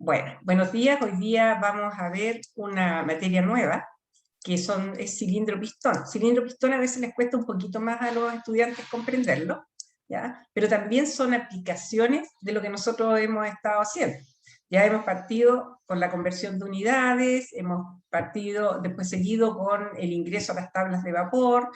Bueno, buenos días. Hoy día vamos a ver una materia nueva, que es cilindro-pistón. Cilindro-pistón a veces les cuesta un poquito más a los estudiantes comprenderlo, ¿ya? Pero también son aplicaciones de lo que nosotros hemos estado haciendo. Ya hemos partido con la conversión de unidades, hemos partido, después seguido con el ingreso a las tablas de vapor.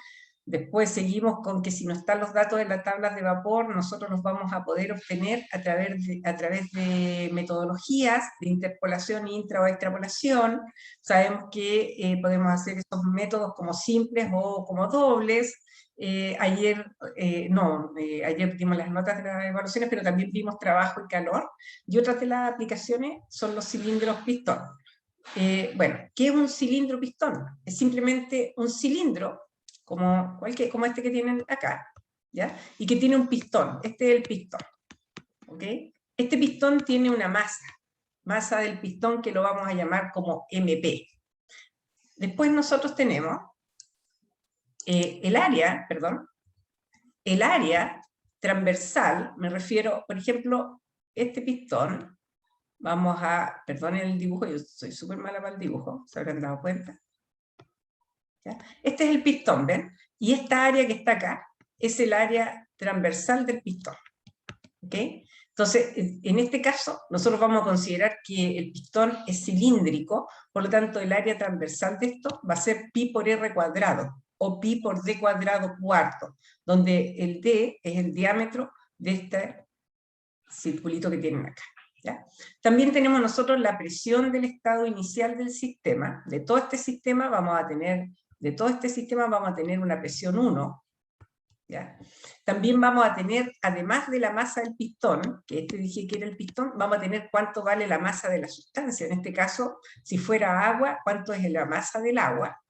Después seguimos con que si no están los datos de las tablas de vapor, nosotros los vamos a poder obtener a través de metodologías de interpolación, intra o extrapolación. Sabemos que podemos hacer estos métodos como simples o como dobles. Ayer dimos las notas de las evaluaciones, pero también vimos trabajo y calor. Y otras de las aplicaciones son los cilindros pistón. Bueno, ¿qué es un cilindro pistón? Es simplemente un cilindro como este que tienen acá, ¿ya? Y que tiene un pistón. Este es el pistón, ¿ok? Este pistón tiene una masa del pistón que lo vamos a llamar como MP. Después nosotros tenemos el área transversal, me refiero, por ejemplo, este pistón, perdonen el dibujo, yo soy súper mala para el dibujo, se habrán dado cuenta. ¿Ya? Este es el pistón, ¿ven? Y esta área que está acá es el área transversal del pistón. ¿Ok? Entonces, en este caso, nosotros vamos a considerar que el pistón es cilíndrico, por lo tanto, el área transversal de esto va a ser pi por r cuadrado, o pi por d cuadrado cuarto, donde el d es el diámetro de este circulito que tienen acá. ¿Ya? También tenemos nosotros la presión del estado inicial del sistema. De todo este sistema vamos a tener una presión 1. ¿Ya? También vamos a tener, además de la masa del pistón, que dije que era el pistón, vamos a tener cuánto vale la masa de la sustancia. En este caso, si fuera agua, cuánto es la masa del agua.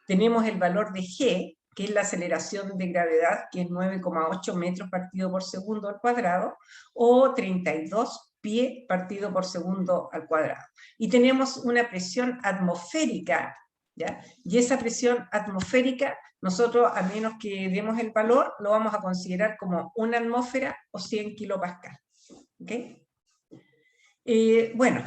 Tenemos el valor de G, que es la aceleración de gravedad, que es 9,8 metros partido por segundo al cuadrado, o 32 pie partido por segundo al cuadrado. Y tenemos una presión atmosférica, ¿ya? Y esa presión atmosférica, nosotros, a menos que demos el valor, lo vamos a considerar como una atmósfera o 100 kilopascal. ¿Okay? Bueno,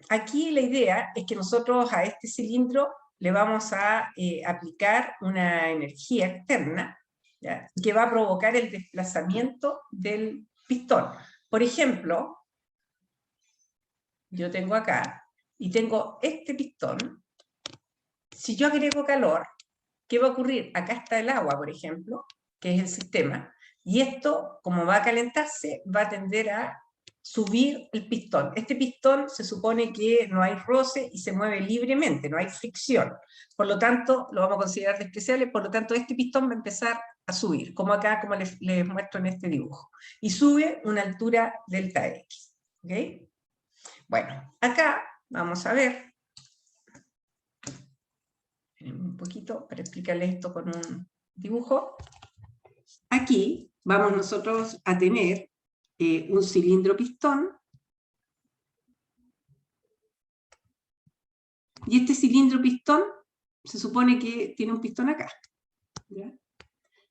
aquí la idea es que nosotros a este cilindro le vamos a aplicar una energía externa, ¿ya? Que va a provocar el desplazamiento del pistón. Por ejemplo, yo tengo acá, y tengo este pistón. Si yo agrego calor, ¿qué va a ocurrir? Acá está el agua, por ejemplo, que es el sistema, y esto, como va a calentarse, va a tender a subir el pistón. Este pistón se supone que no hay roce y se mueve libremente, no hay fricción. Por lo tanto, lo vamos a considerar despreciable, por lo tanto, este pistón va a empezar a subir, como acá, como les muestro en este dibujo. Y sube una altura delta X. ¿Ok? Bueno, acá vamos a ver un poquito para explicarles esto con un dibujo. Aquí vamos nosotros a tener un cilindro pistón, y este cilindro pistón se supone que tiene un pistón acá, ¿ya?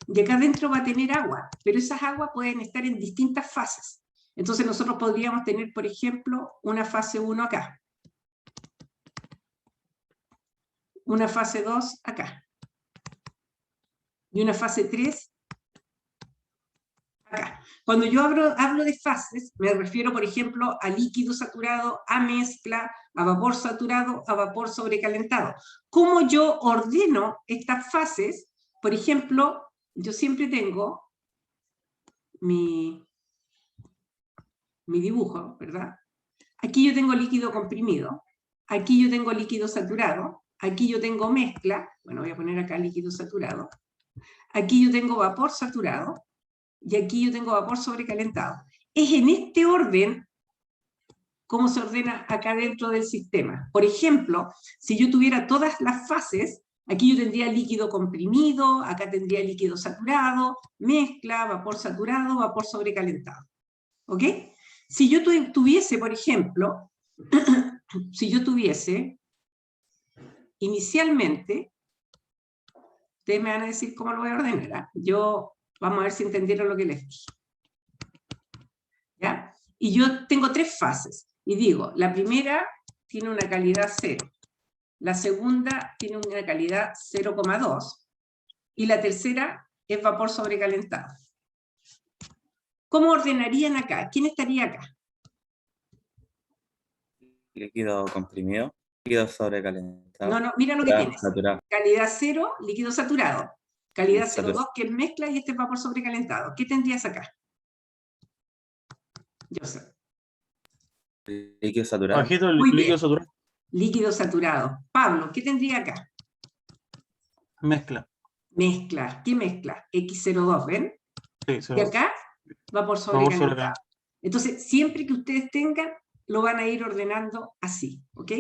Y acá adentro va a tener agua, pero esas aguas pueden estar en distintas fases. Entonces nosotros podríamos tener, por ejemplo, una fase 1 acá, una fase 2 acá, y una fase 3 acá. Cuando yo hablo de fases, me refiero, por ejemplo, a líquido saturado, a mezcla, a vapor saturado, a vapor sobrecalentado. ¿Cómo yo ordeno estas fases? Por ejemplo, yo siempre tengo mi dibujo, ¿verdad? Aquí yo tengo líquido comprimido, aquí yo tengo líquido saturado, aquí yo tengo mezcla, bueno, voy a poner acá líquido saturado, aquí yo tengo vapor saturado, y aquí yo tengo vapor sobrecalentado. Es en este orden cómo se ordena acá dentro del sistema. Por ejemplo, si yo tuviera todas las fases, aquí yo tendría líquido comprimido, acá tendría líquido saturado, mezcla, vapor saturado, vapor sobrecalentado. ¿Ok? Si yo tuviese, por ejemplo, si yo tuviese inicialmente, ustedes me van a decir cómo lo voy a ordenar, ¿eh? Vamos a ver si entendieron lo que les dije. ¿Ya? Y yo tengo tres fases. y digo, la primera tiene una calidad 0, la segunda tiene una calidad 0,2 y la tercera es vapor sobrecalentado. ¿Cómo ordenarían acá? ¿Quién estaría acá? Líquido comprimido, líquido sobrecalentado. No, no, mira lo que tienes. Saturado. Calidad 0, líquido saturado. Calidad Saturado. 0,2, que es mezcla, y este es vapor sobrecalentado. ¿Qué tendrías acá? Joseph. Líquido saturado. Bajito, Muy bien. líquido saturado. Líquido saturado. Pablo, ¿qué tendría acá? Mezcla. Mezcla. ¿Qué mezcla? X02, ¿ven? Sí, Y acá, vapor sobrecalentado. Entonces, siempre que ustedes tengan, lo van a ir ordenando así, ¿ok?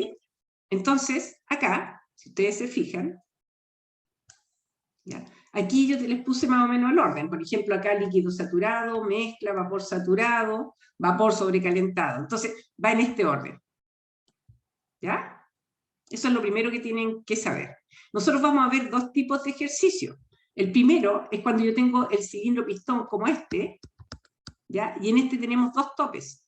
Entonces, acá, si ustedes se fijan, ¿ya? Aquí yo les puse más o menos el orden. Por ejemplo, acá líquido saturado, mezcla, vapor saturado, vapor sobrecalentado. Entonces, va en este orden. ¿Ya? Eso es lo primero que tienen que saber. Nosotros vamos a ver dos tipos de ejercicios. El primero es cuando yo tengo el cilindro pistón como este, ¿ya? Y en este tenemos dos topes.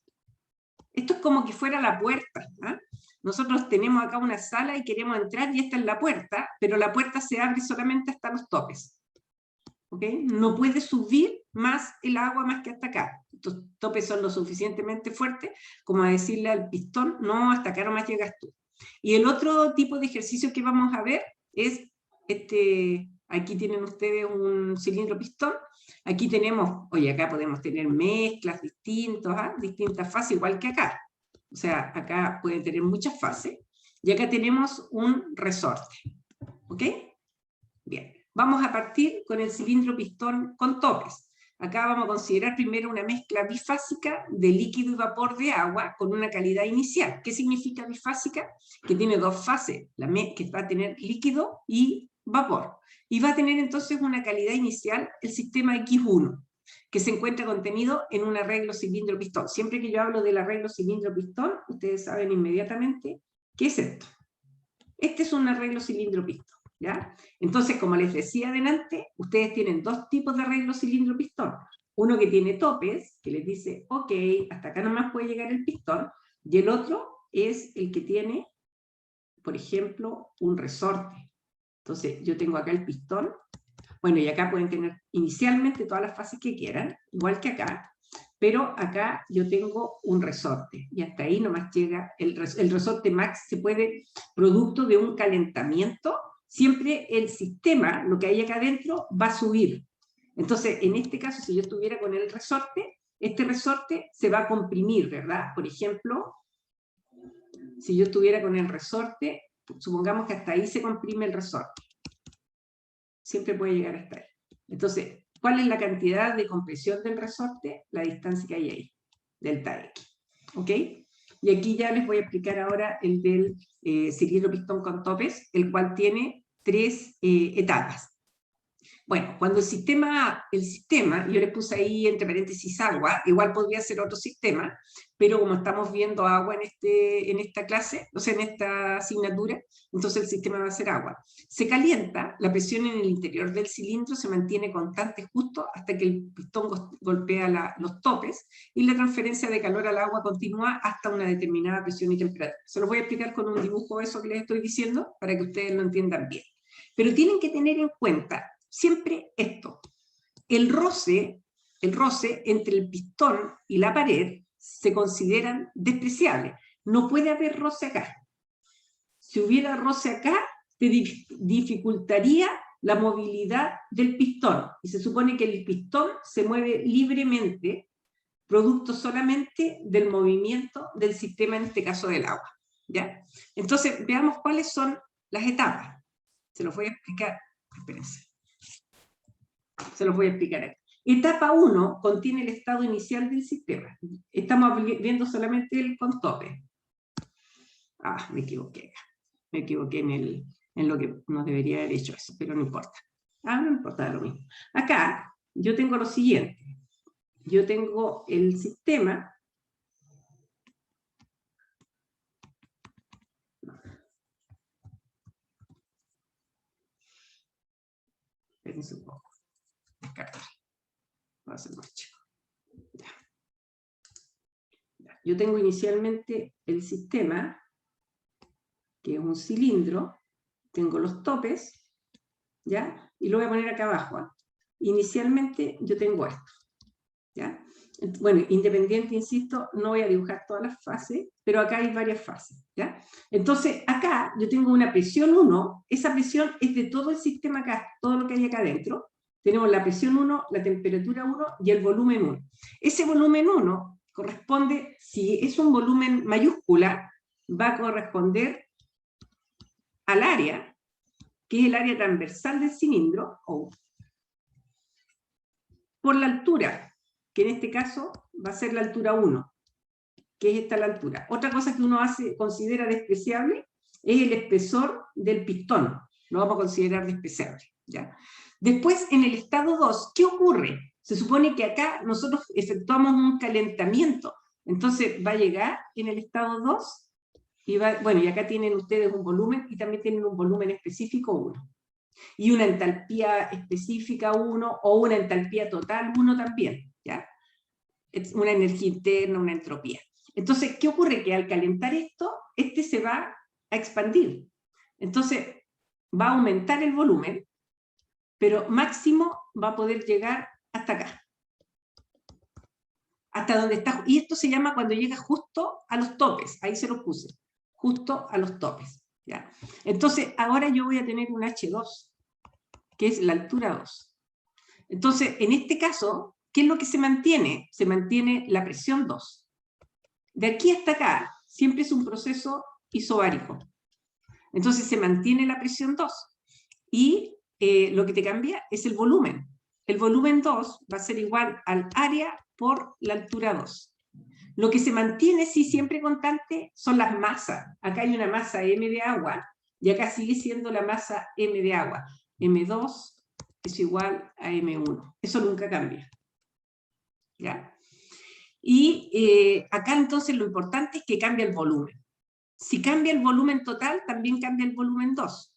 Esto es como que fuera la puerta, ¿ah? Nosotros tenemos acá una sala y queremos entrar y esta es la puerta, pero la puerta se abre solamente hasta los topes. ¿Ok? No puede subir más el agua más que hasta acá. Estos topes son lo suficientemente fuertes como a decirle al pistón, no, hasta acá nomás llegas tú. Y el otro tipo de ejercicio que vamos a ver es aquí tienen ustedes un cilindro pistón, aquí tenemos, oye, acá podemos tener mezclas distintas fases, igual que acá. O sea, acá pueden tener muchas fases, y acá tenemos un resorte. ¿Ok? Bien, vamos a partir con el cilindro pistón con topes. Acá vamos a considerar primero una mezcla bifásica de líquido y vapor de agua con una calidad inicial. ¿Qué significa bifásica? Que tiene dos fases, que va a tener líquido y vapor. Y va a tener entonces una calidad inicial, el sistema X1, que se encuentra contenido en un arreglo cilindro-pistón. Siempre que yo hablo del arreglo cilindro-pistón, ustedes saben inmediatamente qué es esto. Este es un arreglo cilindro-pistón. ¿Ya? Entonces, como les decía adelante, ustedes tienen dos tipos de arreglo cilindro-pistón. Uno que tiene topes, que les dice, ok, hasta acá nomás puede llegar el pistón, y el otro es el que tiene, por ejemplo, un resorte. Entonces, yo tengo acá el pistón, bueno, y acá pueden tener inicialmente todas las fases que quieran, igual que acá, pero acá yo tengo un resorte, y hasta ahí nomás llega el resorte max, se puede, producto de un calentamiento, siempre el sistema, lo que hay acá adentro, va a subir. Entonces, en este caso, si yo estuviera con el resorte, este resorte se va a comprimir, ¿verdad? Por ejemplo, si yo estuviera con el resorte, supongamos que hasta ahí se comprime el resorte. Siempre puede llegar hasta ahí. Entonces, ¿cuál es la cantidad de compresión del resorte? La distancia que hay ahí, delta X. ¿Ok? Y aquí ya les voy a explicar ahora el del cilindro pistón con topes, el cual tiene tres etapas. Bueno, cuando el sistema, yo le puse ahí entre paréntesis agua, igual podría ser otro sistema, pero como estamos viendo agua en esta clase, o sea, en esta asignatura, entonces el sistema va a ser agua. Se calienta, la presión en el interior del cilindro se mantiene constante justo hasta que el pistón golpea los topes, y la transferencia de calor al agua continúa hasta una determinada presión y temperatura. Se los voy a explicar con un dibujo eso que les estoy diciendo, para que ustedes lo entiendan bien. Pero tienen que tener en cuenta siempre esto: el roce entre el pistón y la pared se consideran despreciables. No puede haber roce acá. Si hubiera roce acá, te dificultaría la movilidad del pistón. Y se supone que el pistón se mueve libremente, producto solamente del movimiento del sistema, en este caso del agua. ¿Ya? Entonces, veamos cuáles son las etapas. Se los voy a explicar. Espérense. Se los voy a explicar aquí. Etapa 1 contiene el estado inicial del sistema. Estamos viendo solamente el con tope. Ah, me equivoqué. Me equivoqué en lo que no debería haber hecho eso, pero no importa. Ah, no importa, lo mismo. Acá yo tengo lo siguiente. Yo tengo el sistema. Espérense un poco. Descartar. Voy a hacer más chico. Ya. yo tengo inicialmente el sistema, que es un cilindro, tengo los topes, ¿ya? Y lo voy a poner acá abajo, ¿eh? Inicialmente yo tengo esto, ¿ya? Bueno, independiente, insisto, no voy a dibujar todas las fases, pero acá hay varias fases, ¿ya? Entonces, acá yo tengo una presión 1, esa presión es de todo el sistema acá, todo lo que hay acá adentro. Tenemos la presión 1, la temperatura 1 y el volumen 1. Ese volumen 1 corresponde, si es un volumen mayúscula, va a corresponder al área, que es el área transversal del cilindro, o por la altura, que en este caso va a ser la altura 1, que es esta la altura. Otra cosa que uno considera despreciable es el espesor del pistón, lo vamos a considerar despreciable, ¿ya? Después, en el estado 2, ¿qué ocurre? Se supone que acá nosotros efectuamos un calentamiento, entonces va a llegar en el estado 2, y bueno, y acá tienen ustedes un volumen, y también tienen un volumen específico 1. Y una entalpía específica 1, o una entalpía total 1 también, ¿ya? Es una energía interna, una entropía. Entonces, ¿qué ocurre? Que al calentar esto, este se va a expandir. Entonces, va a aumentar el volumen, pero máximo va a poder llegar hasta acá. Hasta donde está, y esto se llama cuando llega justo a los topes, ahí se los puse, justo a los topes, ¿ya? Entonces, ahora yo voy a tener un H2, que es la altura 2. Entonces, en este caso, ¿qué es lo que se mantiene? Se mantiene la presión 2. De aquí hasta acá, siempre es un proceso isobárico. Entonces, se mantiene la presión 2. Y lo que te cambia es el volumen. El volumen 2 va a ser igual al área por la altura 2. Lo que se mantiene, sí, siempre constante, son las masas. Acá hay una masa M de agua, y acá sigue siendo la masa M de agua. M2 es igual a M1. Eso nunca cambia, ¿ya? Y acá entonces lo importante es que cambia el volumen. Si cambia el volumen total, también cambia el volumen 2.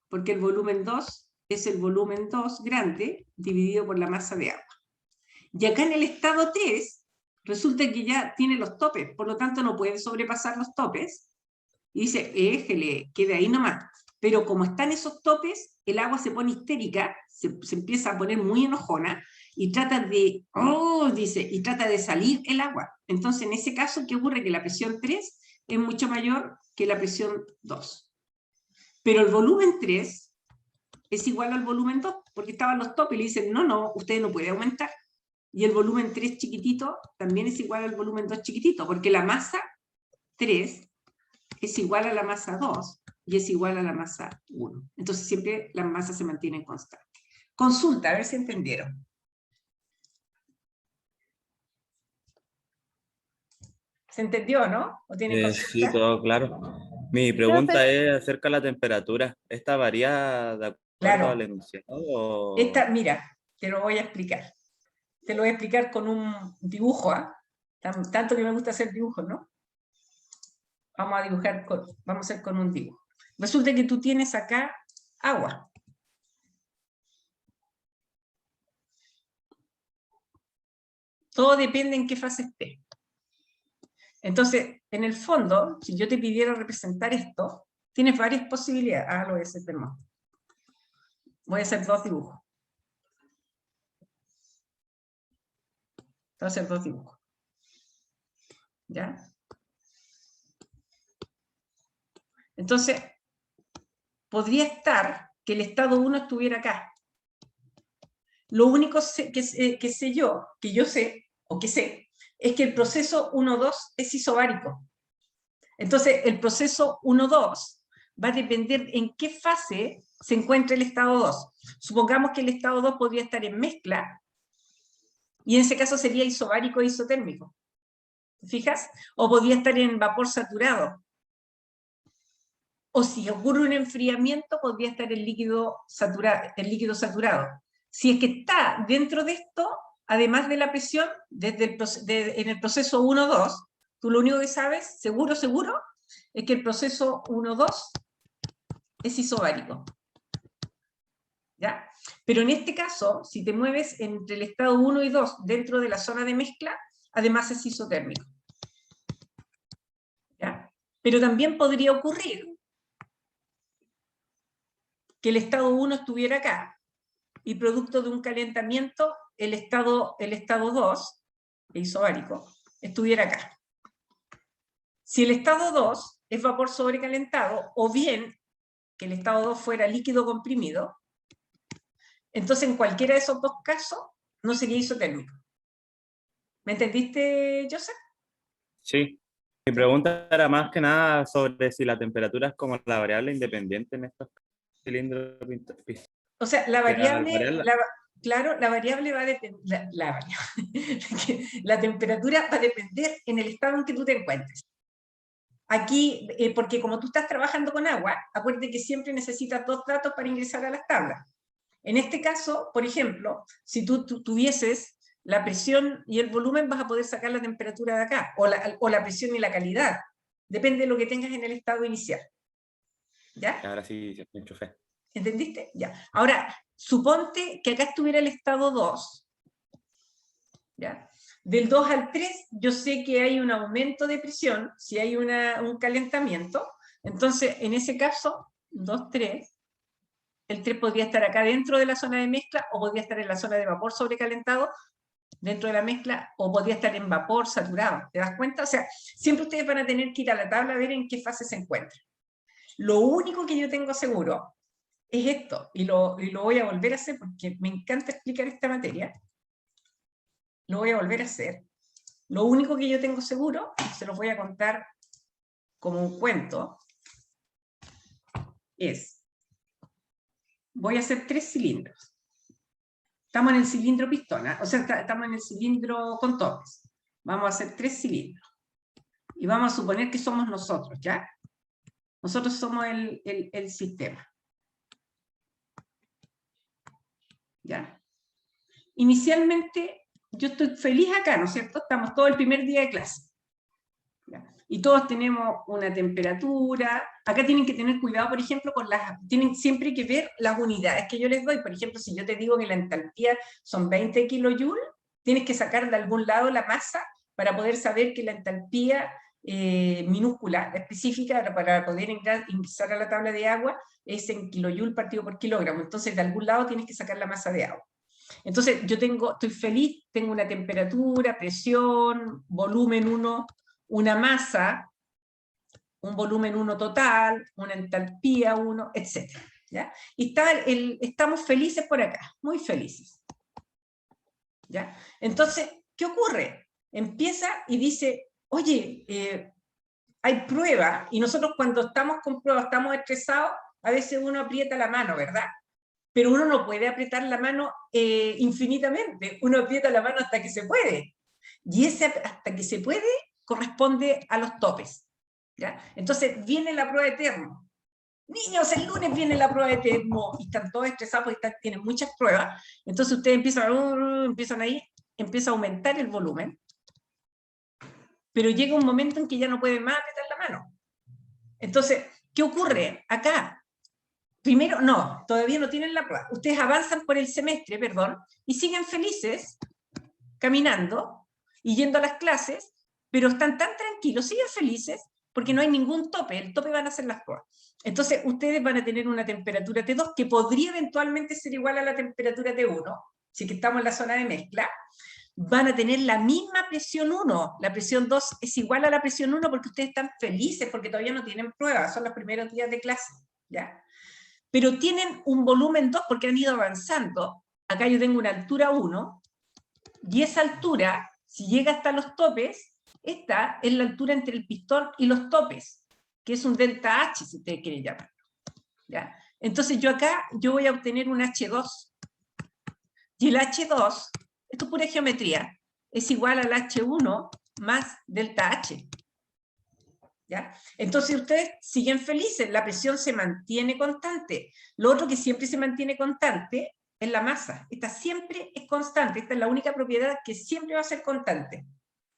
Porque el volumen 2 es el volumen 2 grande dividido por la masa de agua. Y acá en el estado 3, resulta que ya tiene los topes, por lo tanto no puede sobrepasar los topes. Y dice, éjele, quede ahí nomás. Pero como están esos topes, el agua se pone histérica, se empieza a poner muy enojona, y trata de, y trata de salir el agua. Entonces, en ese caso, ¿qué ocurre? Que la presión 3 es mucho mayor que la presión 2. Pero el volumen 3 es igual al volumen 2, porque estaban los topes y le dicen, no, usted no puede aumentar. Y el volumen 3 chiquitito también es igual al volumen 2 chiquitito, porque la masa 3 es igual a la masa 2 y es igual a la masa 1. Entonces siempre las masas se mantienen constantes. Consulta, a ver si entendieron. ¿Se entendió, no? ¿O tienen consulta? Sí, todo claro. Mi pregunta es acerca de la temperatura. ¿Esta varía de acuerdo Claro. al enunciado? O... Mira, te lo voy a explicar. Te lo voy a explicar con un dibujo, ¿eh? Tanto que me gusta hacer dibujos, ¿no? Vamos a dibujar, vamos a hacer con un dibujo. Resulta que tú tienes acá agua. Todo depende en qué fase esté. Entonces, en el fondo, si yo te pidiera representar esto, tienes varias posibilidades. Lo voy a hacer de nuevo. Voy a hacer dos dibujos. Voy a hacer dos dibujos. ¿Ya? Entonces, podría estar que el estado 1 estuviera acá. Lo único que sé yo, es que el proceso 1-2 es isobárico. Entonces, el proceso 1-2 va a depender en qué fase se encuentra el estado 2. Supongamos que el estado 2 podría estar en mezcla, y en ese caso sería isobárico e isotérmico. ¿Te fijas? O podría estar en vapor saturado. O si ocurre un enfriamiento, podría estar en líquido saturado. Si es que está dentro de esto, además de la presión, en el proceso 1-2, tú lo único que sabes, seguro, es que el proceso 1-2 es isobárico. ¿Ya? Pero en este caso, si te mueves entre el estado 1 y 2 dentro de la zona de mezcla, además es isotérmico. Pero también podría ocurrir que el estado 1 estuviera acá, y producto de un calentamiento, el estado 2, isobárico, estuviera acá. Si el estado 2 es vapor sobrecalentado, o bien que el estado 2 fuera líquido comprimido, entonces en cualquiera de esos dos casos no sería isotérmico. ¿Me entendiste, Joseph? Sí. Mi pregunta era más que nada sobre si la temperatura es como la variable independiente en estos cilindros. O sea, la Que al variable, variar claro, la variable va a depender, la temperatura va a depender en el estado en que tú te encuentres. Aquí, porque como tú estás trabajando con agua, acuérdate que siempre necesitas dos datos para ingresar a las tablas. En este caso, por ejemplo, si tú tuvieses la presión y el volumen, vas a poder sacar la temperatura de acá, o la presión y la calidad. Depende de lo que tengas en el estado inicial. ¿Ya? Ahora sí, me enchufé. ¿Entendiste? Ya. Ahora, suponte que acá estuviera el estado 2. ¿Ya? Del 2 al 3, yo sé que hay un aumento de presión, si hay un calentamiento. Entonces, en ese caso, 2, 3, el 3 podría estar acá dentro de la zona de mezcla, o podría estar en la zona de vapor sobrecalentado, dentro de la mezcla, o podría estar en vapor saturado. ¿Te das cuenta? O sea, siempre ustedes van a tener que ir a la tabla a ver en qué fase se encuentran. Lo único que yo tengo seguro es esto, y lo voy a volver a hacer porque me encanta explicar esta materia. Lo voy a volver a hacer. Lo único que yo tengo seguro, se los voy a contar como un cuento, es, voy a hacer 3 cilindros. Estamos en el cilindro pistón, o sea, estamos en el cilindro con topes. Vamos a hacer 3 cilindros. Y vamos a suponer que somos nosotros, ¿ya? Nosotros somos el sistema. ¿Ya? Inicialmente, yo estoy feliz acá, ¿no es cierto? Estamos todo el primer día de clase. ¿Ya? Y todos tenemos una temperatura. Acá tienen que tener cuidado, por ejemplo, tienen siempre que ver las unidades que yo les doy. Por ejemplo, si yo te digo que la entalpía son 20 kilojoules, tienes que sacar de algún lado la masa para poder saber que la entalpía minúscula, específica, para poder ingresar a la tabla de agua, es en kilojoule partido por kilogramo. Entonces, de algún lado tienes que sacar la masa de agua. Entonces, yo estoy feliz, tengo una temperatura, presión, volumen 1, una masa, un volumen 1 total, una entalpía 1, etc. ¿Ya? Y estamos felices por acá, muy felices. ¿Ya? Entonces, ¿qué ocurre? Empieza y dice, oye, hay prueba, y nosotros cuando estamos con prueba, estamos estresados, a veces uno aprieta la mano, ¿verdad? Pero uno no puede apretar la mano infinitamente, uno aprieta la mano hasta que se puede. Y ese hasta que se puede corresponde a los topes. ¿Ya? Entonces viene la prueba de termo. Niños, el lunes viene la prueba de termo, y están todos estresados porque tienen muchas pruebas. Entonces ustedes empiezan ahí, empieza a aumentar el volumen, pero llega un momento en que ya no pueden más apretar la mano. Entonces, ¿qué ocurre acá? Primero, no, todavía no tienen la prueba. Ustedes avanzan por el semestre, perdón, y siguen felices, caminando y yendo a las clases, pero están tan tranquilos, siguen felices, porque no hay ningún tope, el tope van a ser las pruebas. Entonces, ustedes van a tener una temperatura T2 que podría eventualmente ser igual a la temperatura T1, si que estamos en la zona de mezcla. Van a tener la misma presión 1, la presión 2 es igual a la presión 1 porque ustedes están felices, porque todavía no tienen pruebas, son los primeros días de clase, ¿ya? Pero tienen un volumen 2 porque han ido avanzando. Acá yo tengo una altura 1, y esa altura, si llega hasta los topes, esta es la altura entre el pistón y los topes, que es un delta H, si ustedes quieren llamarlo. ¿Ya? Entonces yo acá voy a obtener un H2, y el H2, esto es pura geometría, es igual al H1 más delta H. ¿Ya? Entonces ustedes siguen felices, la presión se mantiene constante. Lo otro que siempre se mantiene constante es la masa. Esta siempre es constante, esta es la única propiedad que siempre va a ser constante.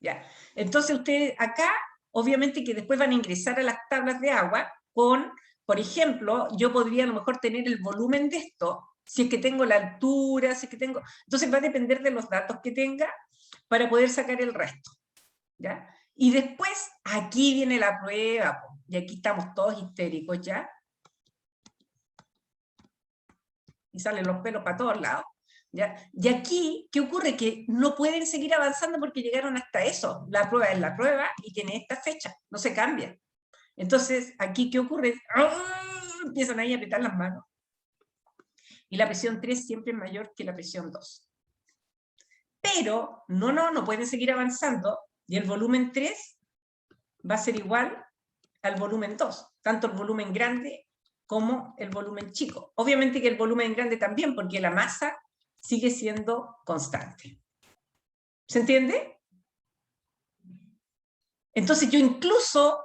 ¿Ya? Entonces ustedes acá, obviamente que después van a ingresar a las tablas de agua con, por ejemplo, yo podría a lo mejor tener el volumen de esto, si es que tengo la altura, si es que tengo... Entonces va a depender de los datos que tenga para poder sacar el resto. ¿Ya? Y después, aquí viene la prueba. y aquí estamos todos histéricos ya, y salen los pelos para todos lados, ¿ya? Y aquí, ¿qué ocurre? Que no pueden seguir avanzando porque llegaron hasta eso. La prueba es la prueba y tiene esta fecha, no se cambia. Entonces, aquí, ¿qué ocurre? ¡Oh! Empiezan ahí a apretar las manos. Y la presión 3 siempre es mayor que la presión 2. Pero, no pueden seguir avanzando, y el volumen 3 va a ser igual al volumen 2, tanto el volumen grande como el volumen chico. Obviamente que el volumen grande también, porque la masa sigue siendo constante. ¿Se entiende? Entonces yo incluso,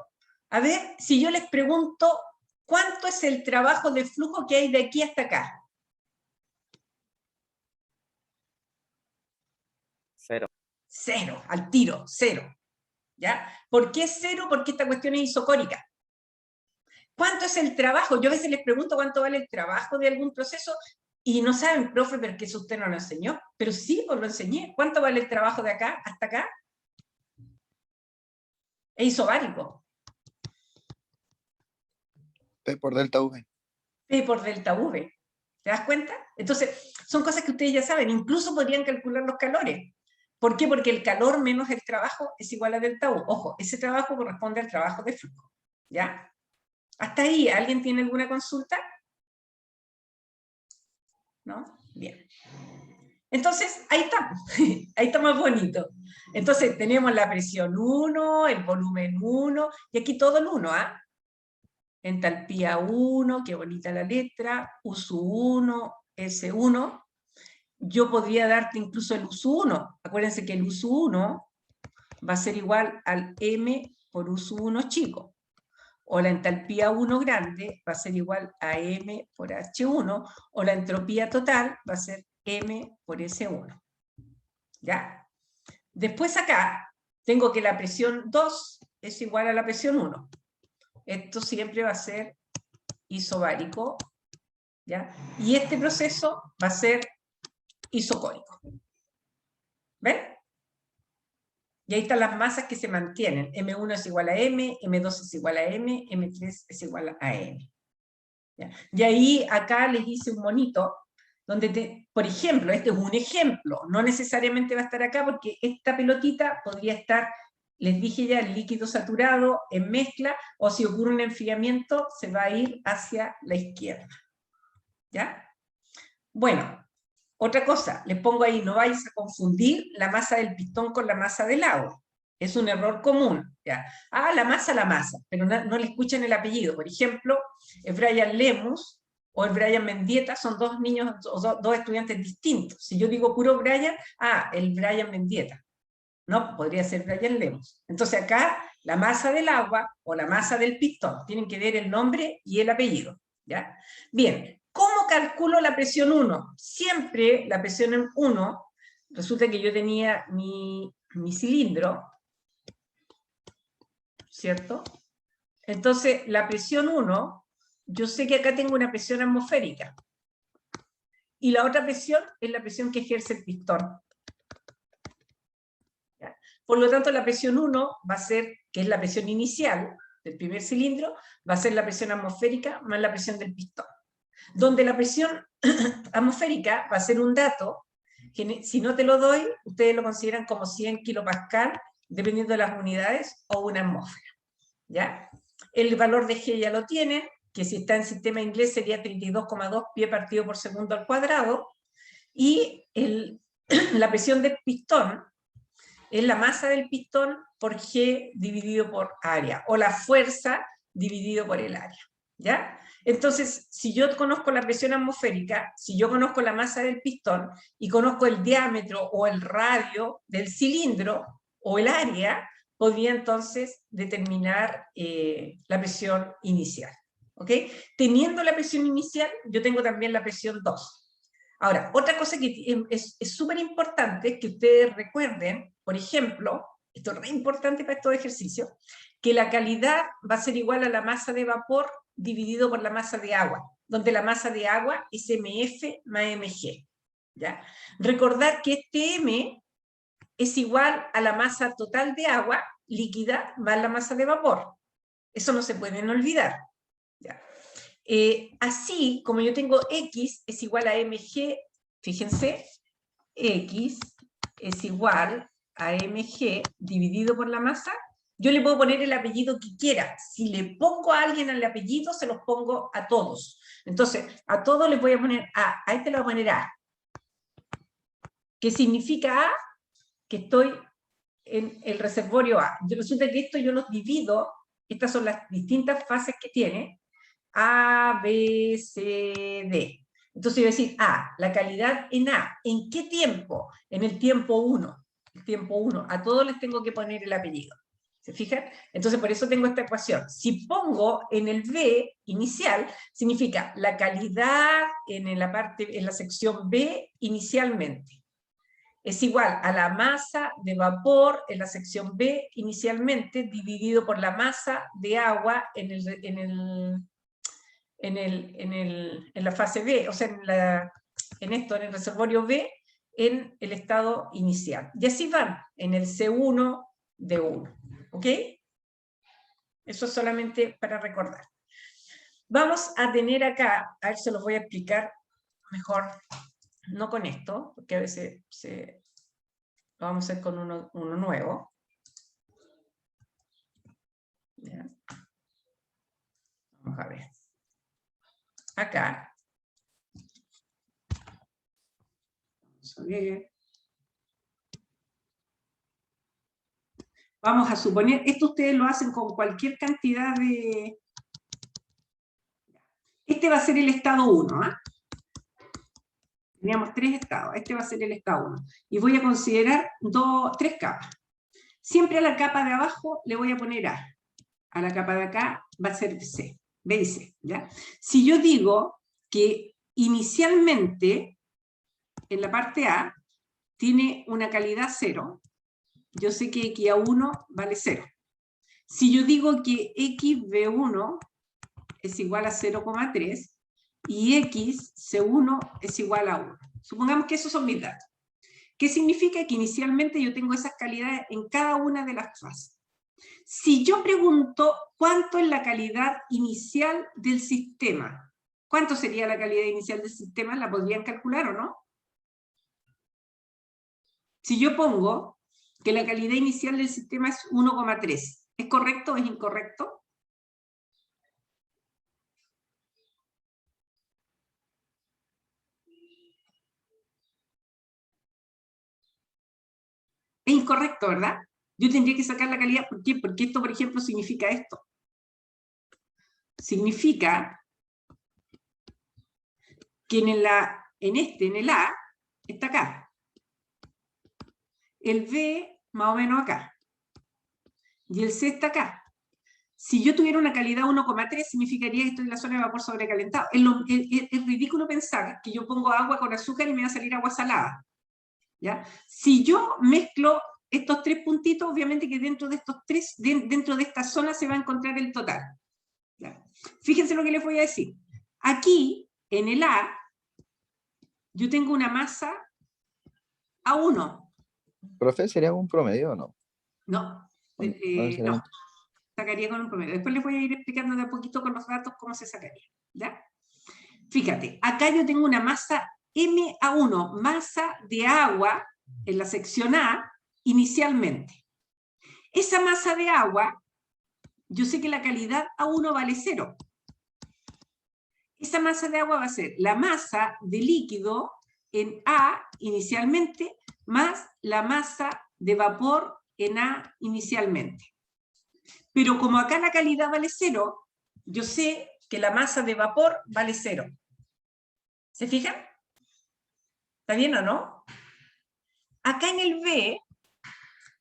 a ver, si yo les pregunto, ¿cuánto es el trabajo de flujo que hay de aquí hasta acá? 0. 0, al tiro, 0. ¿Ya? ¿Por qué 0? Porque esta cuestión es isocórica. ¿Cuánto es el trabajo? Yo a veces les pregunto cuánto vale el trabajo de algún proceso y no saben, profe, pero que eso usted no lo enseñó. Pero sí, pues lo enseñé. ¿Cuánto vale el trabajo de acá hasta acá? Es isobárico. P por delta V. P por delta V. ¿Te das cuenta? Entonces, son cosas que ustedes ya saben. Incluso podrían calcular los calores. ¿Por qué? Porque el calor menos el trabajo es igual a delta U. Ojo, ese trabajo corresponde al trabajo de flujo. ¿Ya? ¿Hasta ahí alguien tiene alguna consulta? ¿No? Bien. Entonces, ahí está. Ahí está más bonito. Entonces, tenemos la presión 1, el volumen 1, y aquí todo el 1, ¿ah? Entalpía 1, qué bonita la letra, USU1, S1. Yo podría darte incluso el USU1. Acuérdense que el USU1 va a ser igual al M por USU1 chico. O la entalpía 1 grande va a ser igual a M por H1, o la entropía total va a ser M por S1. ¿Ya? Después acá tengo que la presión 2 es igual a la presión 1. Esto siempre va a ser isobárico, ¿ya? Y este proceso va a ser isocórico. ¿Ven? Y ahí están las masas que se mantienen. M1 es igual a M, M2 es igual a M, M3 es igual a M. ¿Ya? Y ahí acá les hice un monito, donde, por ejemplo, este es un ejemplo, no necesariamente va a estar acá, porque esta pelotita podría estar, les dije ya, en líquido saturado, en mezcla, o si ocurre un enfriamiento, se va a ir hacia la izquierda. ¿Ya? Bueno, otra cosa, les pongo ahí, no vais a confundir la masa del pistón con la masa del agua. Es un error común. ¿Ya? La masa, pero no le escuchan el apellido. Por ejemplo, el Brian Lemus o el Brian Mendieta son dos niños, o dos estudiantes distintos. Si yo digo puro Brian, el Brian Mendieta. No, podría ser Brian Lemus. Entonces acá, la masa del agua o la masa del pistón, tienen que ver el nombre y el apellido. ¿Ya? Bien, ¿cómo calculo la presión 1? Siempre la presión 1, resulta que yo tenía mi cilindro, ¿cierto? Entonces, la presión 1, yo sé que acá tengo una presión atmosférica. Y la otra presión es la presión que ejerce el pistón. ¿Ya? Por lo tanto, la presión 1 va a ser, que es la presión inicial del primer cilindro, va a ser la presión atmosférica más la presión del pistón. Donde la presión atmosférica va a ser un dato que, si no te lo doy, ustedes lo consideran como 100 kilopascal, dependiendo de las unidades, o una atmósfera. ¿Ya? El valor de G ya lo tienen, que si está en sistema inglés sería 32,2 pie partido por segundo al cuadrado, y la presión del pistón es la masa del pistón por G dividido por área, o la fuerza dividido por el área. ¿Ya? Entonces, si yo conozco la presión atmosférica, si yo conozco la masa del pistón, y conozco el diámetro o el radio del cilindro, o el área, podría entonces determinar la presión inicial. ¿Ok? Teniendo la presión inicial, yo tengo también la presión 2. Ahora, otra cosa que es súper importante que ustedes recuerden, por ejemplo, esto es re importante para estos ejercicios, que la calidad va a ser igual a la masa de vapor dividido por la masa de agua, donde la masa de agua es MF más MG. ¿Ya? Recordar que este M es igual a la masa total de agua líquida más la masa de vapor. Eso no se pueden olvidar. ¿Ya? Así como yo tengo X es igual a mg, fíjense, X es igual a mg dividido por la masa, yo le puedo poner el apellido que quiera. Si le pongo a alguien el apellido, se los pongo a todos. Entonces, a todos les voy a poner a este le voy a poner A. ¿Qué significa A? Que estoy en el reservorio A. Resulta que esto yo los divido, estas son las distintas fases que tiene, A, B, C, D. Entonces yo voy a decir A, la calidad en A. ¿En qué tiempo? En el tiempo 1. El tiempo 1. A todos les tengo que poner el apellido. ¿Se fijan? Entonces por eso tengo esta ecuación. Si pongo en el B inicial, significa la calidad en la sección B inicialmente. Es igual a la masa de vapor en la sección B inicialmente dividido por la masa de agua en la fase B, o sea, en el reservorio B, en el estado inicial. Y así van, en el C1, D1. ¿Ok? Eso es solamente para recordar. Vamos a tener acá, a ver, se los voy a explicar mejor, no con esto, porque a veces lo vamos a hacer con uno nuevo. ¿Ya? Vamos a ver. Acá. Vamos a ver. Vamos a suponer, esto ustedes lo hacen con cualquier cantidad de... Este va a ser el estado 1, ¿ah? Teníamos 3 estados, este va a ser el estado 1. Y voy a considerar 3 capas. Siempre a la capa de abajo le voy a poner A. A la capa de acá va a ser C, B y C, ¿ya? Si yo digo que inicialmente, en la parte A, tiene una calidad 0, yo sé que X1 vale 0. Si yo digo que XB1 es igual a 0,3 y XC1 es igual a 1. Supongamos que esos son mis datos. ¿Qué significa? Que inicialmente yo tengo esas calidades en cada una de las fases. Si yo pregunto cuánto es la calidad inicial del sistema, ¿cuánto sería la calidad inicial del sistema? ¿La podrían calcular o no? Si yo pongo que la calidad inicial del sistema es 1,3, ¿es correcto o es incorrecto? Es incorrecto, ¿verdad? Yo tendría que sacar la calidad, ¿por qué? Porque esto, por ejemplo, significa esto. Significa que en el A está acá. El B, más o menos acá. Y el C está acá. Si yo tuviera una calidad 1,3, significaría que estoy en la zona de vapor sobrecalentado. Es ridículo pensar que yo pongo agua con azúcar y me va a salir agua salada. ¿Ya? Si yo mezclo estos 3 puntitos, obviamente que dentro de estos 3, dentro de esta zona se va a encontrar el total. ¿Ya? Fíjense lo que les voy a decir. Aquí, en el A, yo tengo una masa A1. Profe, ¿sería un promedio o no? No, no, sacaría con un promedio. Después les voy a ir explicando de a poquito con los datos cómo se sacaría. ¿Ya? Fíjate, acá yo tengo una masa MA1, masa de agua en la sección A, inicialmente. Esa masa de agua, yo sé que la calidad A1 vale 0. Esa masa de agua va a ser la masa de líquido en A inicialmente, más la masa de vapor en A inicialmente. Pero como acá la calidad vale 0, yo sé que la masa de vapor vale 0. ¿Se fijan? ¿Está bien o no? Acá en el B,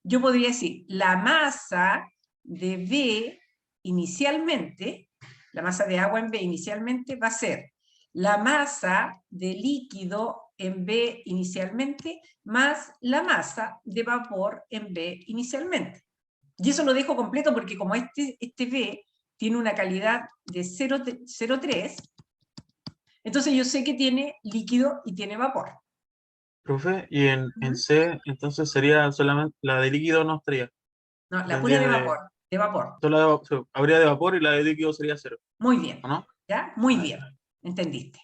yo podría decir, la masa de B inicialmente, la masa de agua en B inicialmente va a ser la masa de líquido en B inicialmente más la masa de vapor en B inicialmente. Y eso lo dejo completo porque como este B tiene una calidad de 0,3, entonces yo sé que tiene líquido y tiene vapor. Profe, y en C, entonces sería solamente la de líquido no estaría. No, la pura de Tendría vapor. De vapor. Habría de vapor y la de líquido sería 0, Muy bien. ¿o no? ¿Ya? Muy bien. ¿Entendiste?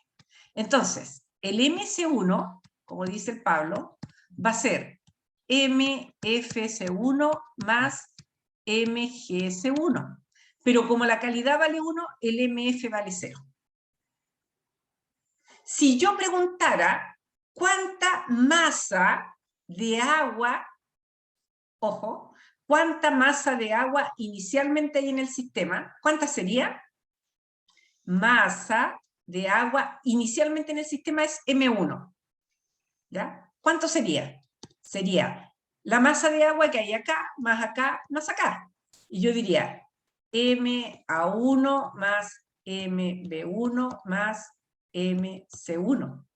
Entonces, el MC1, como dice el Pablo, va a ser MFC1 más MGS1. Pero como la calidad vale 1, el MF vale 0. Si yo preguntara cuánta masa de agua, ojo, cuánta masa de agua inicialmente hay en el sistema, ¿cuánta sería? Masa de agua inicialmente en el sistema es M1. ¿Ya? ¿Cuánto sería? Sería la masa de agua que hay acá, más acá. Y yo diría MA1 más MB1 más MC1.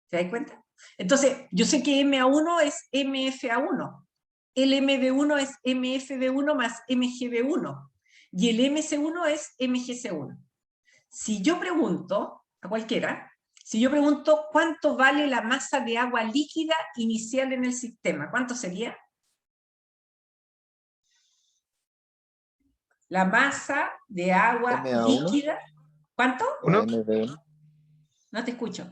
¿Se da cuenta? Entonces, yo sé que MA1 es MFA1, el MB1 es MFB1 más MGB1, y el MC1 es MGC1. Si yo pregunto a cualquiera, si yo pregunto cuánto vale la masa de agua líquida inicial en el sistema, ¿cuánto sería? La masa de agua MA1. líquida, ¿cuánto? ¿Uno? MB1. No te escucho.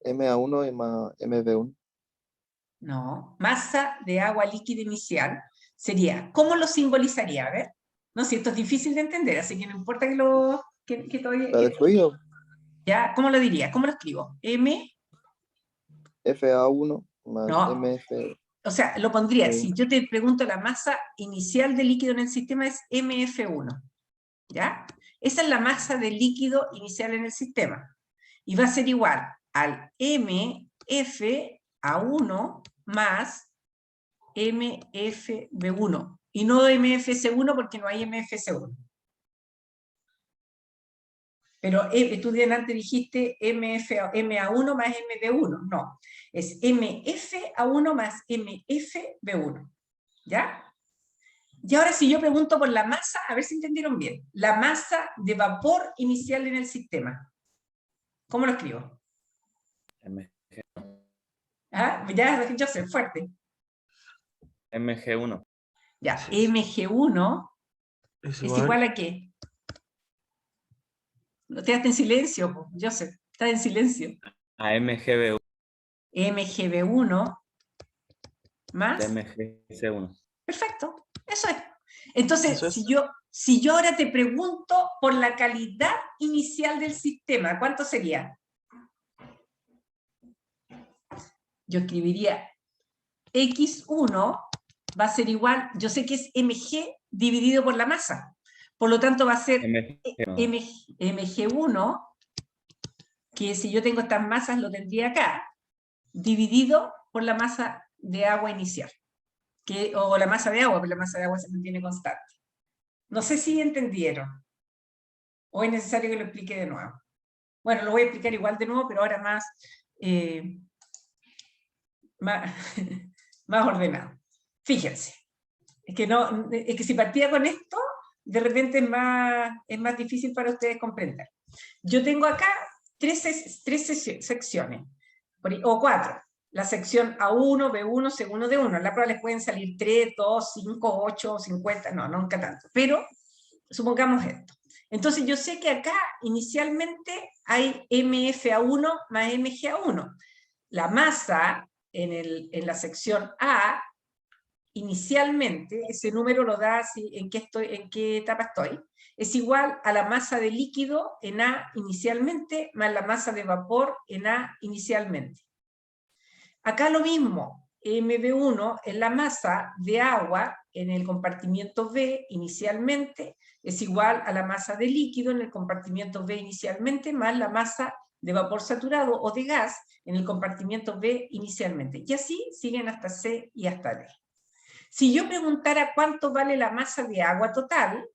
MA1 y más MB1. No, masa de agua líquida inicial sería, ¿cómo lo simbolizaría? A ver, no sé, esto es difícil de entender, así que no importa que todavía... La de fluido. ¿Ya? ¿Cómo lo diría? ¿Cómo lo escribo? M, FA1 más no, MF. o sea, lo pondría, si Sí. yo te pregunto la masa inicial de líquido en el sistema es MF1, ¿ya? Esa es la masa de líquido inicial en el sistema, y va a ser igual al MFA1 más MFB1, y no MFC1 porque no hay MFC1. Pero tú delante dijiste MA1 más MB1, no, es MFA1 más MFB1, ¿ya? Y ahora si yo pregunto por la masa, a ver si entendieron bien, la masa de vapor inicial en el sistema, ¿cómo lo escribo? ¿Ah? Ya, Joseph, fuerte. MG1. Ya, Sí, sí. MG1 Es es igual a ¿qué? No te quedaste en silencio, Joseph, estás en silencio. A MGB1. MGB1 más... MGC1. Perfecto, eso es. Entonces, Eso es. si yo ahora te pregunto por la calidad inicial del sistema, ¿cuánto sería? Yo escribiría X1 va a ser igual, yo sé que es mg dividido por la masa, por lo tanto va a ser mg1, que si yo tengo estas masas lo tendría acá, dividido por la masa de agua inicial, o la masa de agua, pero la masa de agua se mantiene constante. No sé si entendieron, o es necesario que lo explique de nuevo. Bueno, lo voy a explicar igual de nuevo, pero ahora más ordenado. Fíjense, es que si partía con esto, de repente es más difícil para ustedes comprender. Yo tengo acá tres secciones, o 4. La sección A1, B1, C1, D1. En la prueba les pueden salir 3, 2, 5, 8, 50, no, nunca tanto. Pero supongamos esto. Entonces yo sé que acá inicialmente hay MFA1 más MGA1. La masa en la sección A, inicialmente, ese número lo da en qué etapa estoy, es igual a la masa de líquido en A inicialmente más la masa de vapor en A inicialmente. Acá lo mismo, MB1 es la masa de agua en el compartimiento B inicialmente, es igual a la masa de líquido en el compartimiento B inicialmente, más la masa de vapor saturado o de gas en el compartimiento B inicialmente. Y así siguen hasta C y hasta D. Si yo preguntara cuánto vale la masa de agua total,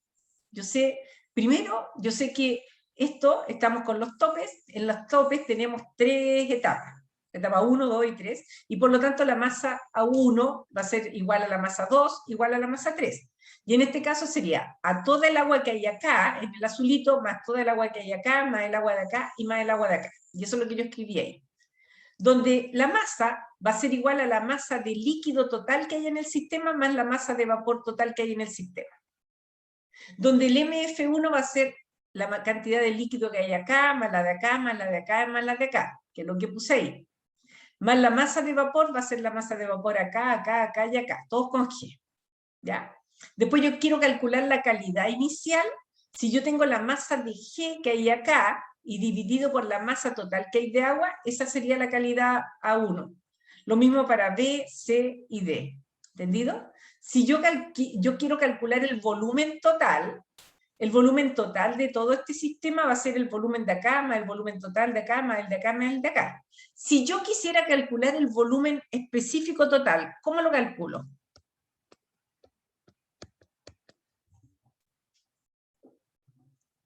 primero, yo sé que estamos con los topes, en los topes tenemos 3 etapas. Etapa 1, 2 y 3, y por lo tanto la masa A1 va a ser igual a la masa 2, igual a la masa 3. Y en este caso sería a toda el agua que hay acá, en el azulito, más toda el agua que hay acá, más el agua de acá, y más el agua de acá. Y eso es lo que yo escribí ahí. donde la masa va a ser igual a la masa de líquido total que hay en el sistema más la masa de vapor total que hay en el sistema. Donde el MF1 va a ser la cantidad de líquido que hay acá, más la de acá, más la de acá, más la de acá, que es lo que puse ahí. Más la masa de vapor va a ser la masa de vapor acá, acá, acá y acá, todos con G. ¿Ya? Después yo quiero calcular la calidad inicial. Si yo tengo la masa de G que hay acá y dividido por la masa total que hay de agua, esa sería la calidad A1. Lo mismo para B, C y D. ¿Entendido? Si yo quiero calcular el volumen total de todo este sistema va a ser el volumen de acá, más el volumen total de acá, más el de acá, más el de acá. Si yo quisiera calcular el volumen específico total, ¿cómo lo calculo?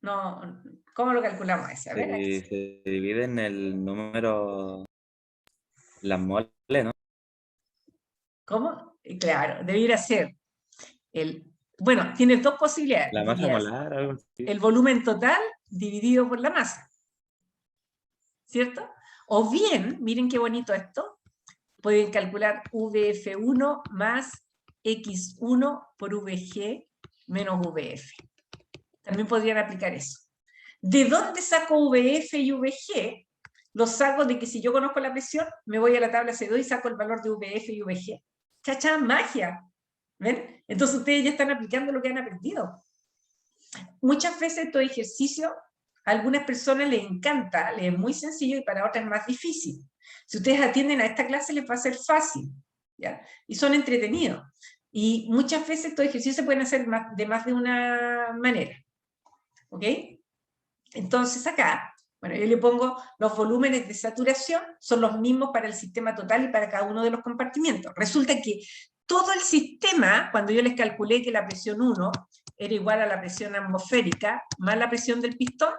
No, ¿cómo lo calculamos ese? A ver, aquí. Se divide en el número, las moles, ¿no? ¿Cómo? Claro, debería ser bueno, tienes dos posibilidades. La masa Dirías molar, algo así. el volumen total dividido por la masa, ¿cierto? O bien, miren qué bonito esto, pueden calcular VF1 más X1 por VG menos VF. También podrían aplicar eso. ¿De dónde saco VF y VG? Lo saco de que si yo conozco la presión, me voy a la tabla CO y saco el valor de VF y VG. ¡Chacha, magia! ¿Ven? Entonces ustedes ya están aplicando lo que han aprendido. Muchas veces estos ejercicios a algunas personas les encanta, les es muy sencillo y para otras es más difícil. Si ustedes atienden a esta clase les va a ser fácil, ¿ya? Y son entretenidos. Y muchas veces estos ejercicios se pueden hacer de más de una manera. ¿Ok? Entonces acá, bueno, yo le pongo los volúmenes de saturación, son los mismos para el sistema total y para cada uno de los compartimientos. Resulta que todo el sistema, cuando yo les calculé que la presión 1 era igual a la presión atmosférica más la presión del pistón,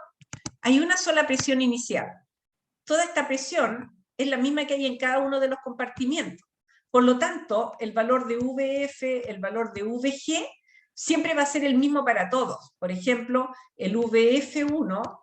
hay una sola presión inicial. Toda esta presión es la misma que hay en cada uno de los compartimientos. Por lo tanto, el valor de VF, el valor de VG, siempre va a ser el mismo para todos. Por ejemplo, el VF1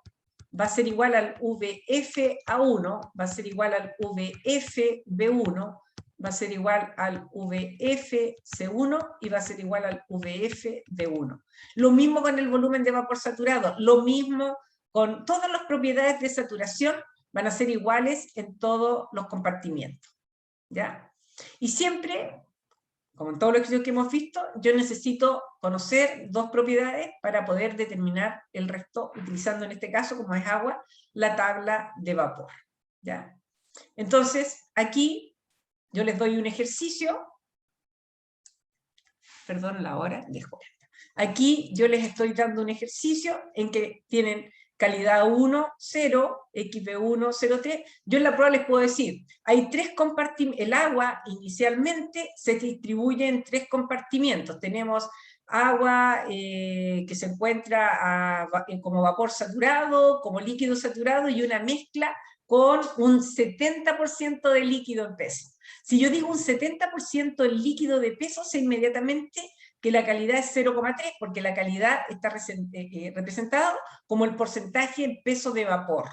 va a ser igual al VFA1, va a ser igual al VFB1, va a ser igual al VFC1 y va a ser igual al VFD1. Lo mismo con el volumen de vapor saturado, lo mismo con todas las propiedades de saturación van a ser iguales en todos los compartimientos. ¿Ya? Y siempre, como en todos los ejercicios que hemos visto, yo necesito conocer dos propiedades para poder determinar el resto, utilizando en este caso, como es agua, la tabla de vapor. ¿Ya? Entonces, aquí yo les doy un ejercicio. Perdón la hora, dejo. Aquí yo les estoy dando un ejercicio en que tienen calidad 1, 0, XB1, 0,3. Yo en la prueba les puedo decir, hay tres compartimientos, el agua inicialmente se distribuye en tres compartimientos. Tenemos agua que se encuentra como vapor saturado, como líquido saturado y una mezcla con un 70% de líquido en peso. Si yo digo un 70% del líquido de peso, sé inmediatamente que la calidad es 0,3, porque la calidad está representada como el porcentaje en peso de vapor,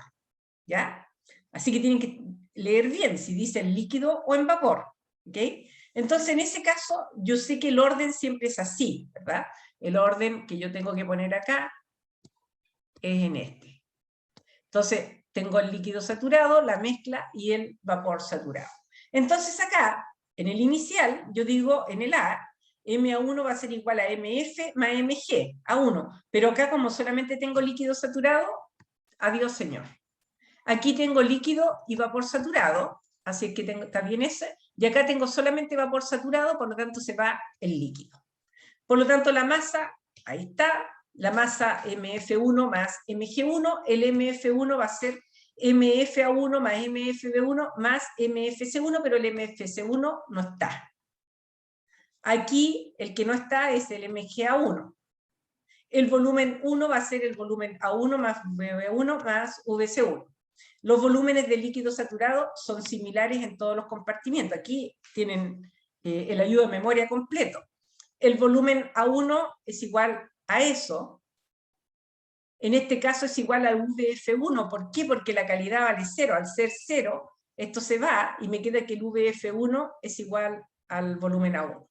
¿ya? Así que tienen que leer bien si dice en líquido o en vapor, ¿ok? Entonces, en ese caso, yo sé que el orden siempre es así, ¿verdad? El orden que yo tengo que poner acá es en este. Entonces, tengo el líquido saturado, la mezcla y el vapor saturado. Entonces acá, en el inicial, yo digo en el A, MA1 va a ser igual a MF más MG, A1. Pero acá como solamente tengo líquido saturado, adiós señor. Aquí tengo líquido y vapor saturado, así que está bien ese. Y acá tengo solamente vapor saturado, por lo tanto se va el líquido. Por lo tanto la masa, ahí está, la masa MF1 más MG1, el MF1 va a ser MFA1 más MFB1 más MFC1, pero el MFC1 no está. Aquí el que no está es el MGA1. El volumen 1 va a ser el volumen A1 más VB1 más VC1. Los volúmenes de líquido saturado son similares en todos los compartimientos. Aquí tienen el ayuda de memoria completo. El volumen A1 es igual a eso. En este caso es igual al VF1. ¿Por qué? Porque la calidad vale 0. Al ser 0, esto se va y me queda que el VF1 es igual al volumen A1.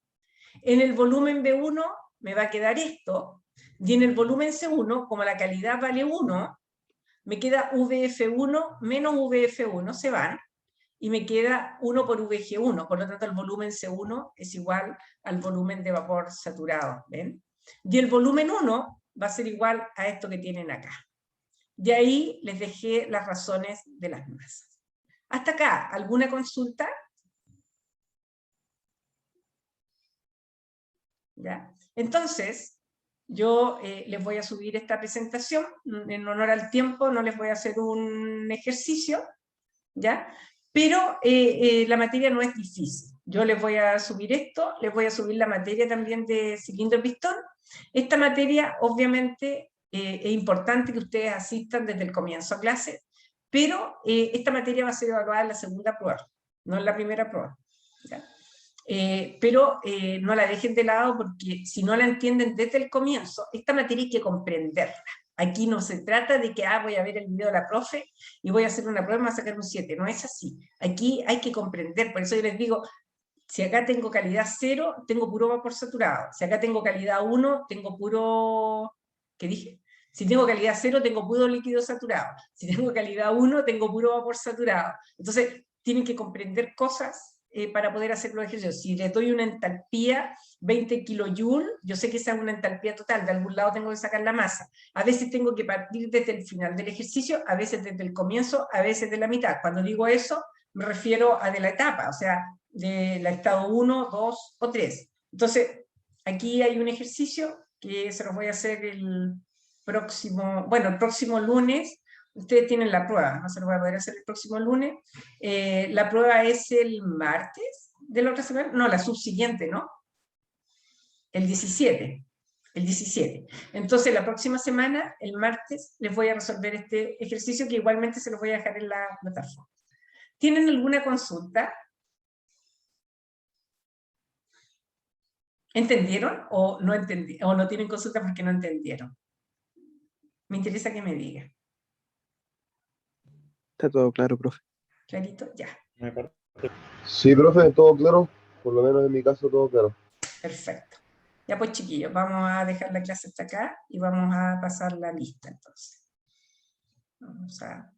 En el volumen B1 me va a quedar esto, y en el volumen C1, como la calidad vale 1, me queda VF1 menos VF1, se van, y me queda 1 por VG1, por lo tanto el volumen C1 es igual al volumen de vapor saturado, ¿ven? Y el volumen 1 va a ser igual a esto que tienen acá. Y ahí les dejé las razones de las masas. Hasta acá, ¿alguna consulta? ¿Ya? Entonces, yo les voy a subir esta presentación, en honor al tiempo no les voy a hacer un ejercicio, ¿ya? Pero la materia no es difícil. Yo les voy a subir esto, les voy a subir la materia también de cilindro-pistón. Esta materia, obviamente, es importante que ustedes asistan desde el comienzo a clase, pero esta materia va a ser evaluada en la segunda prueba, no en la primera prueba, ¿ya? Pero no la dejen de lado porque si no la entienden desde el comienzo, esta materia hay que comprenderla. Aquí no se trata de que voy a ver el video de la profe y voy a hacer una prueba y me voy a sacar un 7. No es así. Aquí hay que comprender. Por eso yo les digo, si acá tengo calidad 0, tengo puro vapor saturado. Si acá tengo calidad 1, tengo puro... ¿Qué dije? Si tengo calidad 0, tengo puro líquido saturado. Si tengo calidad 1, tengo puro vapor saturado. Entonces, tienen que comprender cosas para poder hacer los ejercicios. Si les doy una entalpía 20 kilojoules, yo sé que esa es una entalpía total, de algún lado tengo que sacar la masa. A veces tengo que partir desde el final del ejercicio, a veces desde el comienzo, a veces de la mitad. Cuando digo eso, me refiero a de la etapa, o sea, del estado 1, 2 o 3. Entonces, aquí hay un ejercicio que se los voy a hacer el próximo lunes. Ustedes tienen la prueba, no se lo voy a poder hacer el próximo lunes. La prueba es el martes de la otra semana, no, la subsiguiente, ¿no? El 17. El 17. Entonces, la próxima semana, el martes, les voy a resolver este ejercicio que igualmente se los voy a dejar en la plataforma. ¿Tienen alguna consulta? ¿Entendieron o no entendieron? ¿O no tienen consulta porque no entendieron? Me interesa que me digan. Está todo claro, profe. ¿Clarito? Ya. Sí, profe, todo claro. Por lo menos en mi caso, todo claro. Perfecto. Ya pues, chiquillos, vamos a dejar la clase hasta acá y vamos a pasar la lista, entonces. Vamos a...